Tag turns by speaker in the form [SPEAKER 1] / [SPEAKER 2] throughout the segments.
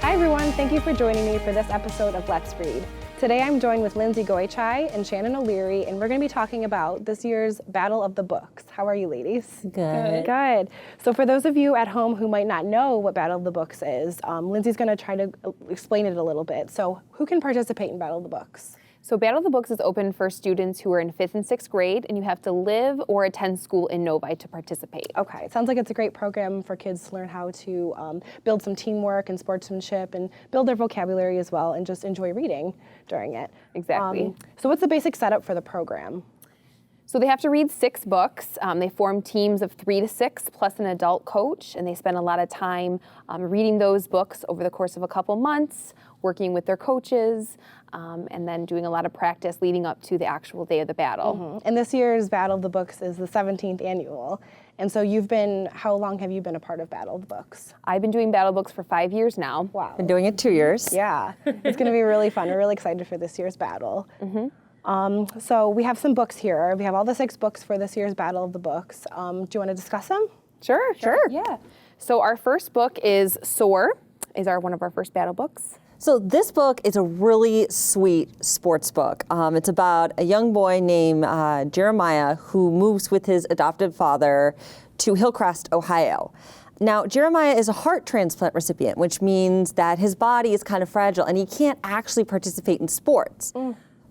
[SPEAKER 1] Hi everyone, thank you for joining me for this episode of Let's Read. Today I'm joined with Lindsay Goichai and Shannon O'Leary, and we're going to be talking about this year's Battle of the Books. How are you ladies?
[SPEAKER 2] Good.
[SPEAKER 1] Good. So for those of you at home who might not know what Battle of the Books is, Lindsay's going to try to explain it a little bit. So who can participate in Battle of the Books?
[SPEAKER 2] So Battle of the Books is open for students who are in 5th and 6th grade, and you have to live or attend school in Novi to participate.
[SPEAKER 1] Okay, it sounds like it's a great program for kids to learn how to build some teamwork and sportsmanship and build their vocabulary as well and just enjoy reading during it.
[SPEAKER 2] Exactly.
[SPEAKER 1] So what's the basic setup for the program?
[SPEAKER 2] So they have to read 6 books. They form teams of 3 to 6 plus an adult coach, and they spend a lot of time reading those books over the course of a couple months, working with their coaches, and then doing a lot of practice leading up to the actual day of the battle.
[SPEAKER 1] Mm-hmm. And this year's Battle of the Books is the 17th annual. And so how long have you been a part of Battle of the Books?
[SPEAKER 2] I've been doing Battle Books for 5 years now.
[SPEAKER 1] Wow.
[SPEAKER 3] Been doing it 2 years.
[SPEAKER 1] Yeah, it's going to be really fun. We're really excited for this year's battle. Mm-hmm. So we have some books here. We have all the 6 books for this year's Battle of the Books. Do you want to discuss them?
[SPEAKER 2] Sure. Yeah. So our first book is Soar, one of our first battle books.
[SPEAKER 3] So this book is a really sweet sports book. It's about a young boy named Jeremiah who moves with his adopted father to Hillcrest, Ohio. Now, Jeremiah is a heart transplant recipient, which means that his body is kind of fragile and he can't actually participate in sports.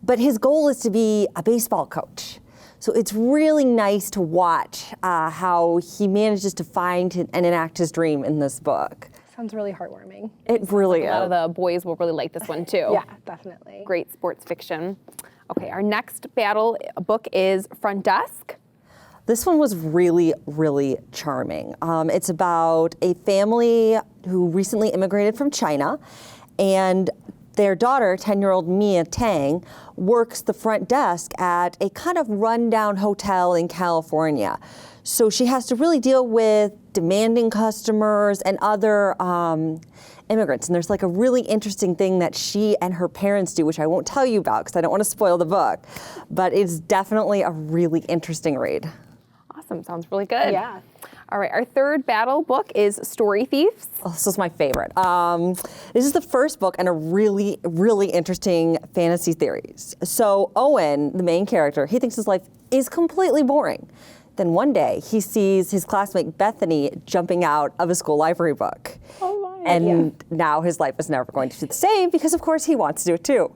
[SPEAKER 3] But his goal is to be a baseball coach. So it's really nice to watch how he manages to find and enact his dream in this book.
[SPEAKER 1] Sounds really heartwarming.
[SPEAKER 3] It really is.
[SPEAKER 2] A lot of the boys will really like this one too.
[SPEAKER 1] Yeah, definitely.
[SPEAKER 2] Great sports fiction. Okay, our next battle book is Front Desk.
[SPEAKER 3] This one was really, really charming. It's about a family who recently immigrated from China, and their daughter, 10-year-old Mia Tang, works the front desk at a kind of rundown hotel in California. So she has to really deal with demanding customers and other immigrants. And there's like a really interesting thing that she and her parents do, which I won't tell you about because I don't want to spoil the book. But it's definitely a really interesting read.
[SPEAKER 2] Awesome, sounds really good.
[SPEAKER 1] Yeah.
[SPEAKER 2] All right, our third battle book is Story Thieves.
[SPEAKER 3] Oh, this is my favorite. This is the first book in a really, really interesting fantasy series. So Owen, the main character, he thinks his life is completely boring. Then one day he sees his classmate Bethany jumping out of a school library book.
[SPEAKER 2] Oh my.
[SPEAKER 3] And now his life is never going to be the same because of course he wants to do it too.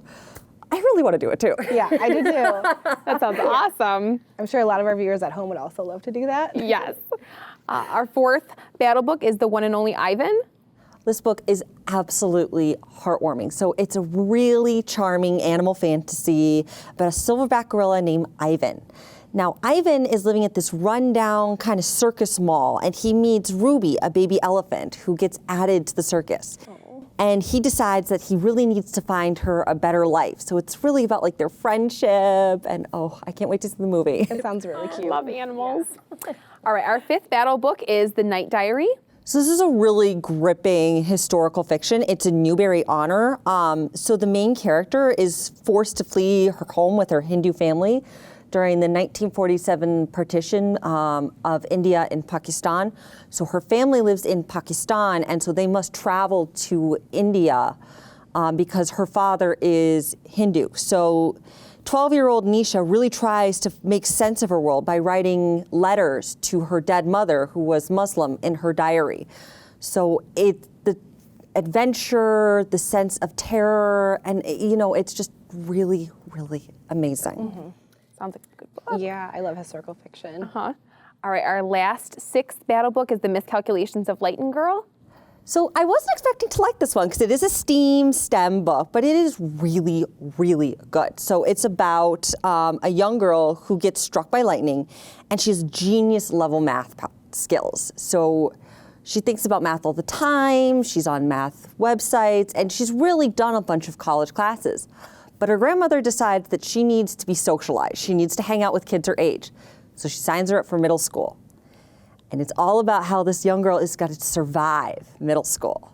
[SPEAKER 3] I really want to do it too.
[SPEAKER 1] Yeah, I do too.
[SPEAKER 2] That sounds awesome.
[SPEAKER 1] I'm sure a lot of our viewers at home would also love to do that.
[SPEAKER 2] Yes. Our fourth battle book is The One and Only Ivan.
[SPEAKER 3] This book is absolutely heartwarming. So it's a really charming animal fantasy about a silverback gorilla named Ivan. Now, Ivan is living at this rundown kind of circus mall, and he meets Ruby, a baby elephant, who gets added to the circus. And he decides that he really needs to find her a better life. So it's really about like their friendship, and I can't wait to see the movie.
[SPEAKER 1] It sounds really cute.
[SPEAKER 2] Love animals. Yeah. All right, our fifth battle book is The Night Diary.
[SPEAKER 3] So this is a really gripping historical fiction. It's a Newbery honor. So the main character is forced to flee her home with her Hindu family during the 1947 partition of India and Pakistan. So her family lives in Pakistan, and so they must travel to India because her father is Hindu. So 12-year-old Nisha really tries to make sense of her world by writing letters to her dead mother, who was Muslim, in her diary. So the adventure, the sense of terror, and it's just really, really amazing.
[SPEAKER 2] Mm-hmm. Sounds like a good book.
[SPEAKER 1] Yeah, I love historical fiction.
[SPEAKER 2] All right, our last sixth battle book is The Miscalculations of Light and Girl.
[SPEAKER 3] So I wasn't expecting to like this one because it is a STEM book, but it is really, really good. So it's about a young girl who gets struck by lightning, and she has genius level math skills. So she thinks about math all the time. She's on math websites, and she's really done a bunch of college classes. But her grandmother decides that she needs to be socialized. She needs to hang out with kids her age. So she signs her up for middle school. And it's all about how this young girl has got to survive middle school.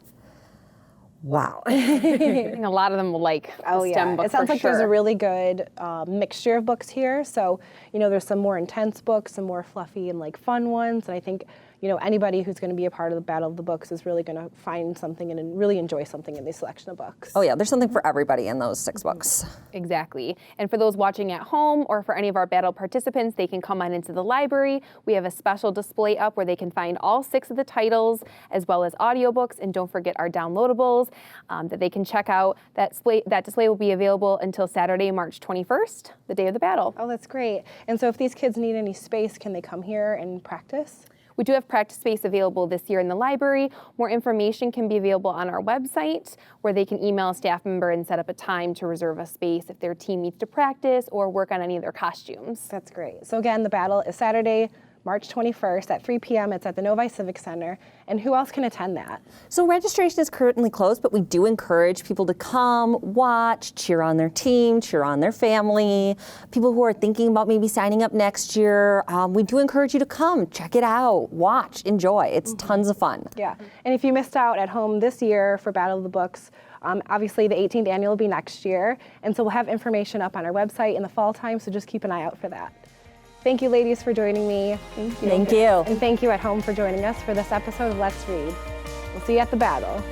[SPEAKER 3] Wow.
[SPEAKER 2] I think a lot of them will like
[SPEAKER 1] Oh
[SPEAKER 2] the STEM
[SPEAKER 1] yeah,
[SPEAKER 2] book
[SPEAKER 1] it sounds
[SPEAKER 2] for
[SPEAKER 1] like
[SPEAKER 2] sure.
[SPEAKER 1] there's a really good mixture of books here. So, there's some more intense books, some more fluffy and like fun ones. And I think, anybody who's going to be a part of the Battle of the Books is really going to find something and really enjoy something in this selection of books.
[SPEAKER 3] Oh yeah, there's something for everybody in those 6 books.
[SPEAKER 2] Exactly. And for those watching at home or for any of our battle participants, they can come on into the library. We have a special display up where they can find all 6 of the titles as well as audiobooks. And don't forget our downloadables that they can check out. That display will be available until Saturday, March 21st, the day of the battle.
[SPEAKER 1] Oh, that's great. And so if these kids need any space, can they come here and practice?
[SPEAKER 2] We do have practice space available this year in the library. More information can be available on our website, where they can email a staff member and set up a time to reserve a space if their team needs to practice or work on any of their costumes.
[SPEAKER 1] That's great. So again, the battle is Saturday, March 21st at 3 p.m. It's at the Novi Civic Center. And who else can attend that?
[SPEAKER 3] So registration is currently closed, but we do encourage people to come, watch, cheer on their team, cheer on their family. People who are thinking about maybe signing up next year, we do encourage you to come, check it out, watch, enjoy. It's tons of fun.
[SPEAKER 1] Yeah. And if you missed out at home this year for Battle of the Books, obviously the 18th annual will be next year. And so we'll have information up on our website in the fall time, so just keep an eye out for that. Thank you, ladies, for joining me.
[SPEAKER 3] Thank you.
[SPEAKER 1] And thank you at home for joining us for this episode of Let's Read. We'll see you at the battle.